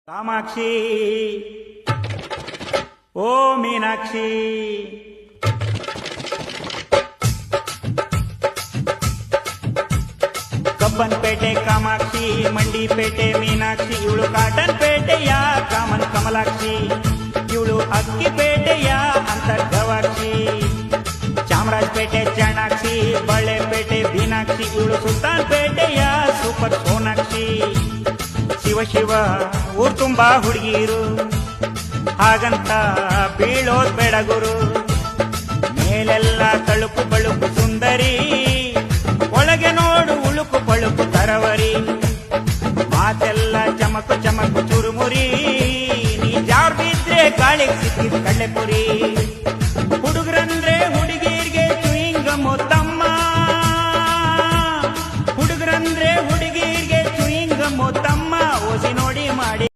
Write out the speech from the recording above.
ಕಾಮಾಕ್ಷಿ ಓ ಮೀನಾಕ್ಷಿ ಕಬ್ಬನ್ಪೇಟೆ ಕಾಮಾಕ್ಷಿ ಮಂಡಿಪೇಟೆ ಮೀನಾಕ್ಷಿ ಇವಳು ಕಾಟನ್ ಪೇಟೆಯ ಕಾಮನ್ ಕಮಲಾಕ್ಷಿ ಇವಳು ಅಕ್ಕಿಪೇಟೆಯ ಅಂತರ್ಗವಾಕ್ಷಿ ಚಾಮರಾಜಪೇಟೆ ಚಾಣಾಕ್ಷಿ ಬಳ್ಳೆಪೇಟೆ ಬೀನಾಕ್ಷಿ ಇವಳು ಸುಲ್ತಾನ್ ಪೇಟೆಯ ಸೂಪರ್ ಸೋನಾಕ್ಷಿ ಶಿವ ಶಿವ ಊರ್ ತುಂಬಾ ಹುಡುಗಿರು ಹಾಗಂತ ಬೀಳೋದ್ ಬೇಡ ಗುರು ಮೇಲೆಲ್ಲ ತಳುಕು ಬಳುಕು ಸುಂದರಿ ಒಳಗೆ ನೋಡು ಉಳುಕು ಪಳುಕು ತರವರಿ ಮಾತೆಲ್ಲ ಚಮಕು ಚಮಕು ಚುರುಮುರಿ ನೀ ಜಾರ್ ಬಿದ್ರೆ ಗಾಳಿಗೆ ಸಿಕ್ಕಿದ ಕಳ್ಳೆಪುರಿ